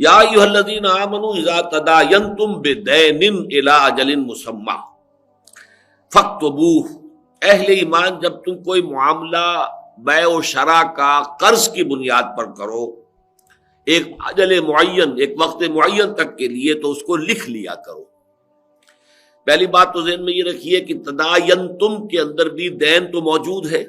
یا ایھا الذین آمنوا اذا تداینتم بدین الی اجل مسمی فاکتبوہ، اہل ایمان جب تم کوئی معاملہ بیع و شراء کا قرض کی بنیاد پر کرو ایک اجل معین، ایک وقت معین تک کے لیے، تو اس کو لکھ لیا کرو۔ پہلی بات تو ذہن میں یہ رکھیے کہ تداینتم کے اندر بھی دین تو موجود ہے،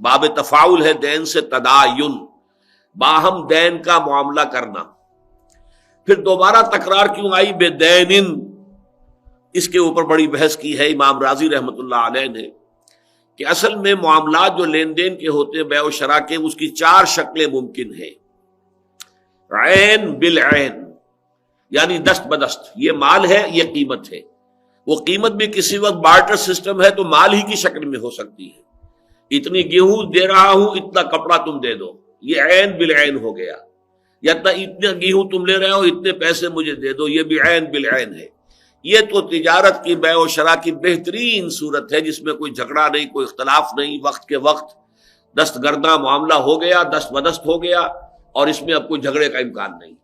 باب تفاعل ہے دین سے تداین، باہم دین کا معاملہ کرنا۔ پھر دوبارہ تکرار کیوں آئی بے دینن، اس کے اوپر بڑی بحث کی ہے امام رازی رحمۃ اللہ علیہ نے کہ اصل میں معاملات جو لین دین کے ہوتے ہیں بیع و شراء کے، اس کی چار شکلیں ممکن ہیں۔ عین بالعین، یعنی دست بدست، یہ مال ہے یہ قیمت ہے، وہ قیمت بھی کسی وقت بارٹر سسٹم ہے تو مال ہی کی شکل میں ہو سکتی ہے، اتنی گیہوں دے رہا ہوں اتنا کپڑا تم دے دو، یہ عین بالعین ہو گیا، یا اتنا گیہوں تم لے رہے ہو اتنے پیسے مجھے دے دو، یہ بھی عین بالعین ہے۔ یہ تو تجارت کی بیع و شراء کی بہترین صورت ہے جس میں کوئی جھگڑا نہیں، کوئی اختلاف نہیں، وقت کے وقت دست گرداں معاملہ ہو گیا، دست بدست ہو گیا، اور اس میں اب کوئی جھگڑے کا امکان نہیں۔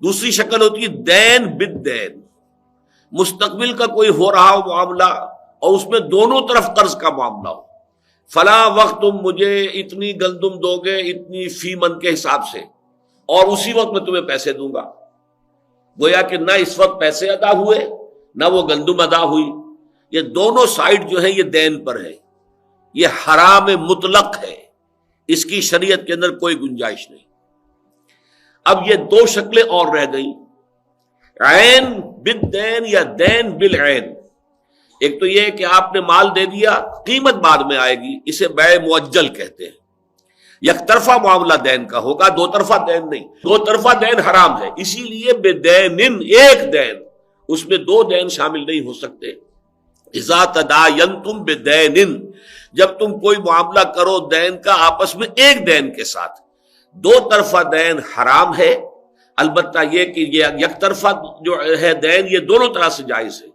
دوسری شکل ہوتی ہے دین بالدین، مستقبل کا کوئی ہو رہا ہو معاملہ اور اس میں دونوں طرف قرض کا معاملہ ہو، فلاں وقت تم مجھے اتنی گندم دو گے اتنی فی من کے حساب سے، اور اسی وقت میں تمہیں پیسے دوں گا۔ گویا کہ نہ اس وقت پیسے ادا ہوئے نہ وہ گندم ادا ہوئی، یہ دونوں سائڈ جو ہے یہ دین پر ہے، یہ حرام مطلق ہے، اس کی شریعت کے اندر کوئی گنجائش نہیں۔ اب یہ دو شکلیں اور رہ گئیں، عین بالدین یا دین بالعین۔ ایک تو یہ کہ آپ نے مال دے دیا، قیمت بعد میں آئے گی، اسے بیع مؤجل کہتے ہیں، یک طرفہ معاملہ دین کا ہوگا، دو طرفہ دین نہیں، دو طرفہ دین حرام ہے، اسی لیے بے دینن، ایک دین، اس میں دو دین شامل نہیں ہو سکتے۔ اذا تداینتم بدینن، جب تم کوئی معاملہ کرو دین کا آپس میں ایک دین کے ساتھ، دو طرفہ دین حرام ہے، البتہ یہ کہ یہ یک طرفہ جو ہے دین یہ دونوں طرح سے جائز ہے۔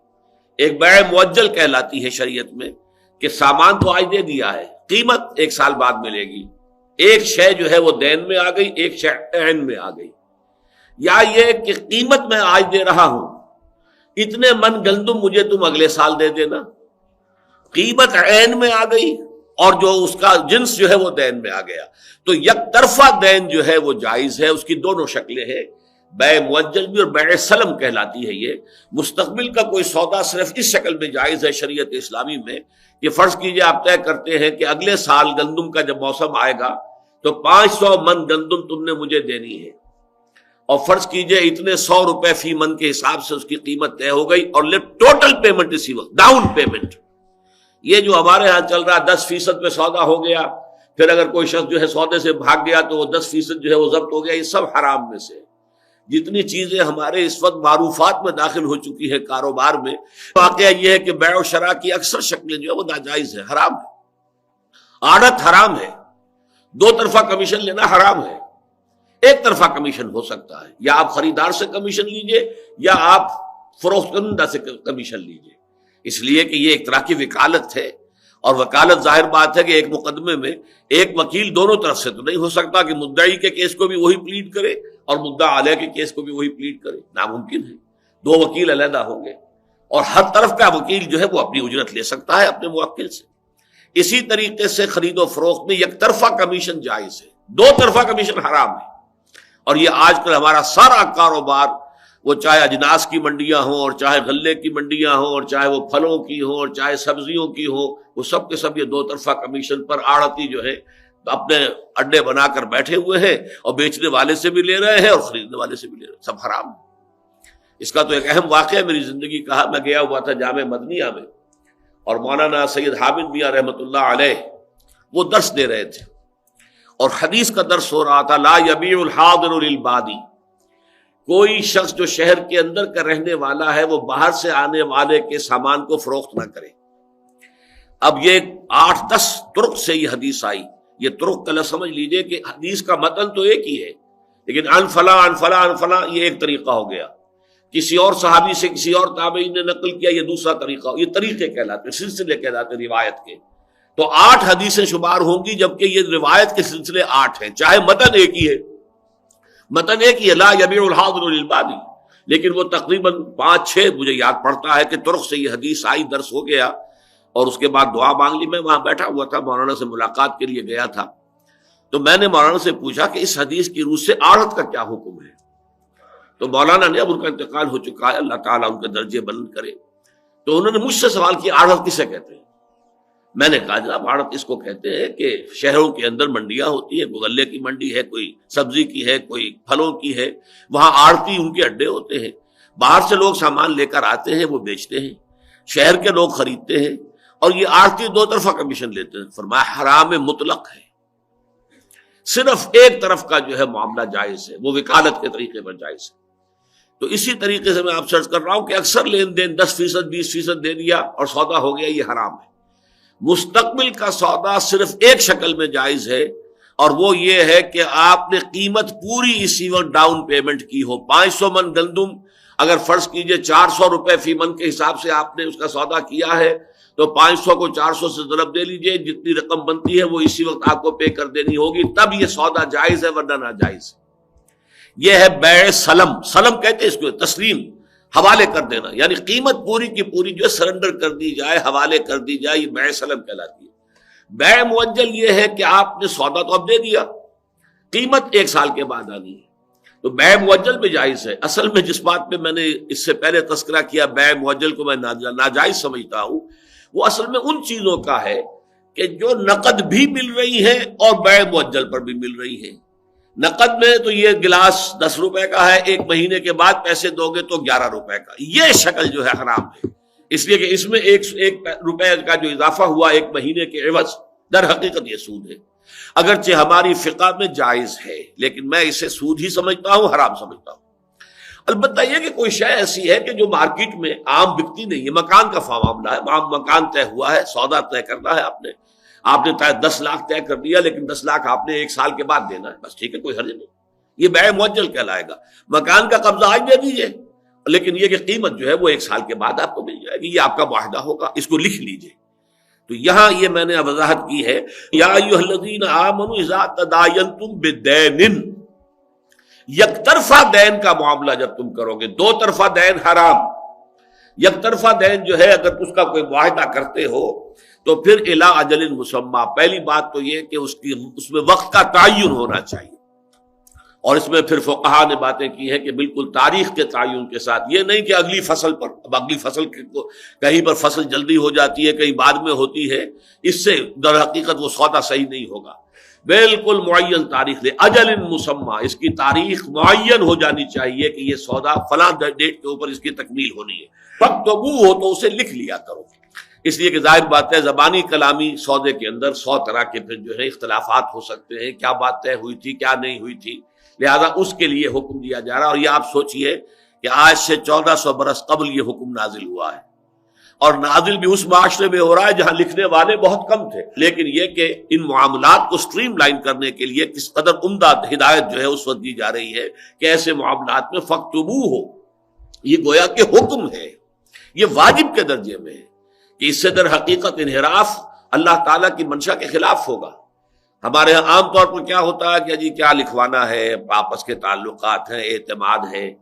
ایک بیع مؤجل کہلاتی ہے شریعت میں کہ سامان تو آج دے دیا ہے، قیمت ایک سال بعد ملے گی، ایک شے جو ہے وہ دین میں آ گئی، ایک شے عین میں آ گئی۔ یا یہ کہ قیمت میں آج دے رہا ہوں، اتنے من گندم مجھے تم اگلے سال دے دینا، قیمت عین میں آ گئی اور جو اس کا جنس جو ہے وہ دین میں آ گیا۔ تو یک طرفہ دین جو ہے وہ جائز ہے، اس کی دونوں شکلیں ہیں، بیع مؤجل بھی اور بیع سلم کہلاتی ہے۔ یہ مستقبل کا کوئی سودا صرف اس شکل میں جائز ہے شریعت اسلامی میں کہ فرض کیجئے آپ طے کرتے ہیں کہ اگلے سال گندم کا جب موسم آئے گا تو 500 من گندم تم نے مجھے دینی ہے، اور فرض کیجئے اتنے 100 روپے فی من کے حساب سے اس کی قیمت طے ہو گئی، اور ٹوٹل پیمنٹ اسی وقت، ڈاؤن پیمنٹ۔ یہ جو ہمارے ہاں چل رہا 10% پہ سودا ہو گیا، پھر اگر کوئی شخص جو ہے سودے سے بھاگ گیا تو وہ 10% جو ہے وہ ضبط ہو گیا، یہ سب حرام میں سے۔ جتنی چیزیں ہمارے اس وقت معروفات میں داخل ہو چکی ہے کاروبار میں، واقعہ یہ ہے کہ بیع و شراء کی اکثر شکلیں جو ہے وہ ناجائز ہے، حرام ہے، آڑت حرام ہے، دو طرفہ کمیشن لینا حرام ہے۔ ایک طرفہ کمیشن ہو سکتا ہے، یا آپ خریدار سے کمیشن لیجئے یا آپ فروخت کنندہ سے کمیشن لیجئے، اس لیے کہ یہ ایک طرح کی وکالت ہے، اور وکالت ظاہر بات ہے کہ ایک مقدمے میں ایک وکیل دونوں طرف سے تو نہیں ہو سکتا کہ مدعی کے کیس کو بھی وہی پلیڈ کرے اور مدعا علیہ کے کیس کو بھی وہی پلیڈ کرے، ناممکن ہے، دو وکیل علیحدہ ہوں گے، اور ہر طرف کا وکیل جو ہے وہ اپنی اجرت لے سکتا ہے اپنے موکل سے۔ اسی طریقے سے خرید و فروخت میں یک طرفہ کمیشن جائز ہے، دو طرفہ کمیشن حرام ہے۔ اور یہ آج کل ہمارا سارا کاروبار، وہ چاہے اجناس کی منڈیاں ہوں اور چاہے غلے کی منڈیاں ہوں اور چاہے وہ پھلوں کی ہوں اور چاہے سبزیوں کی ہوں، وہ سب کے سب یہ دو طرفہ کمیشن پر آڑتی جو ہے اپنے اڈے بنا کر بیٹھے ہوئے ہیں، اور بیچنے والے سے بھی لے رہے ہیں اور خریدنے والے سے بھی لے رہے ہیں، سب حرام ہے۔ اس کا تو ایک اہم واقعہ میری زندگی کا، میں گیا ہوا تھا جامع مدنیہ میں، اور مولانا سید حامد میاں رحمۃ اللہ علیہ وہ درس دے رہے تھے، اور حدیث کا درس ہو رہا تھا، لا یبیع الحاضر للبادی، کوئی شخص جو شہر کے اندر کا رہنے والا ہے وہ باہر سے آنے والے کے سامان کو فروخت نہ کرے۔ اب یہ 8-10 طرق سے یہ حدیث آئی، یہ طرق کل سمجھ لیجئے کہ حدیث کا متن تو ایک ہی ہے، لیکن ان فلاں ان فلاں ان فلاں یہ ایک طریقہ ہو گیا، کسی اور صحابی سے کسی اور تابعین نے نقل کیا، یہ دوسرا طریقہ، یہ طریقے کہلاتے ہیں، سلسلے کہلاتے ہیں روایت کے۔ تو 8 حدیثیں شمار ہوں گی، جبکہ یہ روایت کے سلسلے 8 ہیں، چاہے متن ایک ہی ہے، متن ایک ہی لا یبیع الحاضر للبادی، لیکن وہ تقریباً 5-6 مجھے یاد پڑتا ہے کہ ترک سے یہ حدیث آئی، درس ہو گیا اور اس کے بعد دعا مانگ لی. میں وہاں بیٹھا ہوا تھا، مولانا سے ملاقات کے لیے گیا تھا، تو میں نے مولانا سے پوچھا کہ اس حدیث کی روح سے آڑت کا کیا حکم ہے. تو مولانا نے، اب ان کا انتقال ہو چکا ہے، اللہ تعالیٰ ان کے درجے بلند کرے، تو انہوں نے مجھ سے سوال کیا آڑت کسے کہتے ہیں. میں نے کہا جناب آڑت اس کو کہتے ہیں کہ شہروں کے اندر منڈیاں ہوتی ہیں، کوئی غلے کی منڈی ہے، کوئی سبزی کی ہے، کوئی پھلوں کی ہے، وہاں آڑتی ان کے اڈے ہوتے ہیں، باہر سے لوگ سامان لے کر آتے ہیں، وہ بیچتے ہیں، شہر کے لوگ خریدتے ہیں، اور یہ آڑتی 2 طرفہ کمیشن لیتے ہیں. فرمایا حرام مطلق ہے، صرف ایک طرف کا جو ہے معاملہ جائز ہے، وہ وکالت کے طریقے پر جائز ہے. تو اسی طریقے سے میں آپ سرچ کر رہا ہوں کہ اکثر لین دین 10% 20% دے دیا اور سودا ہو گیا، یہ حرام ہے. مستقبل کا سودا صرف ایک شکل میں جائز ہے، اور وہ یہ ہے کہ آپ نے قیمت پوری اسی وقت ڈاؤن پیمنٹ کی ہو. 500 من گندم اگر فرض کیجئے 400 روپے فی من کے حساب سے آپ نے اس کا سودا کیا ہے، تو 500 کو 400 سے ضرب دے لیجئے، جتنی رقم بنتی ہے وہ اسی وقت آپ کو پے کر دینی ہوگی، تب یہ سودا جائز ہے، ورنہ ناجائز. یہ ہے بیع سلم. سلم کہتے ہیں اس کو، تسلیم، حوالے کر دینا، یعنی قیمت پوری کی پوری جو ہے سرنڈر کر دی جائے، حوالے کر دی جائے، یہ بیع سلم کہلاتی ہے. بیع مؤجل یہ ہے کہ آپ نے سودا تو اب دے دیا، قیمت 1 سال کے بعد آنی ہے، تو بیع مؤجل بھی جائز ہے. اصل میں جس بات پہ میں نے اس سے پہلے تذکرہ کیا بیع مؤجل کو میں ناجائز سمجھتا ہوں، وہ اصل میں ان چیزوں کا ہے کہ جو نقد بھی مل رہی ہیں اور بیع مؤجل پر بھی مل رہی ہیں. نقد میں تو یہ گلاس 10 روپے کا ہے، 1 مہینے کے بعد پیسے دو گے تو 11 روپے کا، یہ شکل جو ہے حرام ہے، اس لیے کہ اس میں 1 روپے کا جو اضافہ ہوا 1 مہینے کے عوض، در حقیقت یہ سود ہے. اگرچہ ہماری فقہ میں جائز ہے، لیکن میں اسے سود ہی سمجھتا ہوں، حرام سمجھتا ہوں. البتہ یہ کہ کوئی شے ایسی ہے کہ جو مارکیٹ میں عام بکتی نہیں ہے، مکان کا معاملہ ہے، مکان طے ہوا ہے، سودا طے کرنا ہے، آپ نے 10 لاکھ طے کر دیا، لیکن 10 لاکھ آپ نے 1 سال کے بعد دینا ہے، بس ٹھیک ہے، کوئی حرج نہیں، یہ بیع مؤجل کہلائے گا. مکان کا قبضہ آج دے دیجئے، لیکن یہ کہ قیمت جو ہے وہ 1 سال کے بعد آپ کو مل جائے گی، یہ آپ کا معاہدہ ہوگا، اس کو لکھ لیجئے. تو یہاں یہ میں نے وضاحت کی ہے، یا ایھا الذین آمنوا اذا تداینتم بدین، یک طرفہ دین کا معاملہ جب تم کرو گے، 2 طرفہ دین حرام. یک طرفہ دین جو ہے اگر اس کا کوئی معاہدہ کرتے ہو تو پھر الی اجل مسمی، پہلی بات تو یہ کہ اس میں وقت کا تعین ہونا چاہیے، اور اس میں پھر فقہا نے باتیں کی ہیں کہ بالکل تاریخ کے تعین کے ساتھ، یہ نہیں کہ اگلی فصل پر، اب اگلی فصل کہیں پر فصل جلدی ہو جاتی ہے، کہیں بعد میں ہوتی ہے، اس سے در حقیقت وہ سودا صحیح نہیں ہوگا. بالکل معین تاریخ لے، اجل مسمی، اس کی تاریخ معین ہو جانی چاہیے کہ یہ سودا فلاں ڈیٹ کے اوپر اس کی تکمیل ہونی ہے. فاکتبوہ ہو تو اسے لکھ لیا کرو، اس لیے کہ ظاہر بات ہے زبانی کلامی سودے کے اندر 100 طرح کے پھر جو ہے اختلافات ہو سکتے ہیں، کیا بات طے ہوئی تھی کیا نہیں ہوئی تھی، لہذا اس کے لیے حکم دیا جا رہا ہے. اور یہ آپ سوچئے کہ آج سے 1400 برس قبل یہ حکم نازل ہوا ہے، اور نازل بھی اس معاشرے میں ہو رہا ہے جہاں لکھنے والے بہت کم تھے، لیکن یہ کہ ان معاملات کو سٹریم لائن کرنے کے لیے کس قدر عمدہ ہدایت جو ہے اس وقت دی جا رہی ہے کہ ایسے معاملات میں فاکتبوہ ہو، یہ گویا کہ حکم ہے، یہ واجب کے درجے میں ہے کہ اس سے در حقیقت انحراف اللہ تعالیٰ کی منشا کے خلاف ہوگا. ہمارے ہاں عام طور پر کیا ہوتا ہے کہ جی کیا لکھوانا ہے، آپس کے تعلقات ہیں، اعتماد ہے،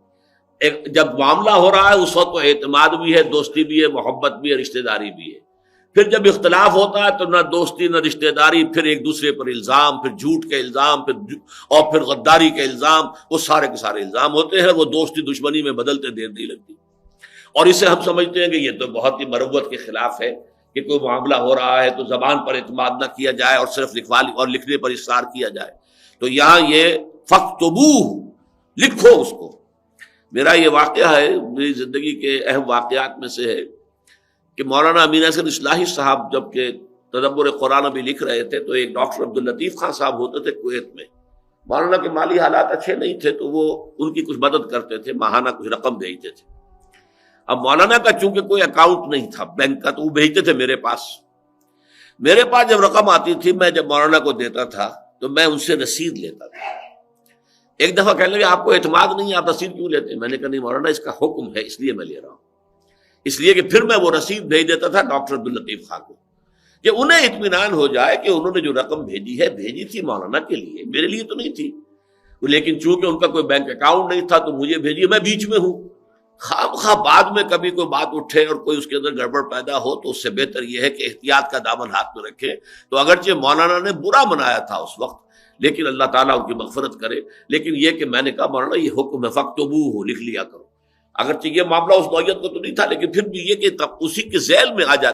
جب معاملہ ہو رہا ہے اس وقت تو اعتماد بھی ہے، دوستی بھی ہے، محبت بھی ہے، رشتہ داری بھی ہے. پھر جب اختلاف ہوتا ہے تو نہ دوستی نہ رشتہ داری، پھر ایک دوسرے پر الزام، پھر جھوٹ کے الزام، اور پھر غداری کے الزام، وہ سارے کے سارے الزام ہوتے ہیں، وہ دوستی دشمنی میں بدلتے دیر نہیں لگتی. اور اسے ہم سمجھتے ہیں کہ یہ تو بہت ہی مروت کے خلاف ہے کہ کوئی معاملہ ہو رہا ہے تو زبان پر اعتماد نہ کیا جائے اور صرف اور لکھنے پر اصرار کیا جائے. تو یہاں یہ فاکتبوہ، لکھو اس کو. میرا یہ واقعہ ہے، میری زندگی کے اہم واقعات میں سے ہے کہ مولانا امین حسن اصلاحی صاحب جب کہ تدبر قرآن بھی لکھ رہے تھے تو ایک ڈاکٹر عبداللطیف خان صاحب ہوتے تھے کویت میں. مولانا کے مالی حالات اچھے نہیں تھے تو وہ ان کی کچھ مدد کرتے تھے، ماہانہ کچھ رقم بھیجتے تھے. اب مولانا کا چونکہ کوئی اکاؤنٹ نہیں تھا بینک کا، تو وہ بھیجتے تھے میرے پاس. میرے پاس جب رقم آتی تھی میں جب مولانا کو دیتا تھا تو میں ان سے رسید لیتا تھا. ایک دفعہ کہنے لگے آپ کو اعتماد نہیں، آپ رسید کیوں لیتے ہیں؟ میں نے کہا نہیں مولانا اس کا حکم ہے اس لیے میں لے رہا ہوں. اس لیے کہ پھر میں وہ رسید بھیج دیتا تھا ڈاکٹر عبداللطیف خان کو کہ انہیں اطمینان ہو جائے کہ انہوں نے جو رقم بھیجی ہے بھیجی تھی مولانا کے لیے، میرے لیے تو نہیں تھی. لیکن چونکہ ان کا کوئی بینک اکاؤنٹ نہیں تھا تو مجھے بھیجیے، میں بیچ میں ہوں. خواہ بعد میں کبھی کوئی بات اٹھے اور کوئی اس کے اندر گڑبڑ پیدا ہو تو اس سے بہتر یہ ہے کہ احتیاط کا دامن ہاتھ میں رکھے. تو اگرچہ مولانا نے برا منایا تھا اس وقت، لیکن اللہ تعالیٰ ان کی مغفرت کرے. لیکن یہ کہ میں نے کہا مولانا یہ حکم ہے فاکتبوہ، لکھ لیا کرو. اگرچہ یہ معاملہ اس نوعیت کو تو نہیں تھا، لیکن پھر بھی یہ کہ اسی کے ذیل میں آ جاتا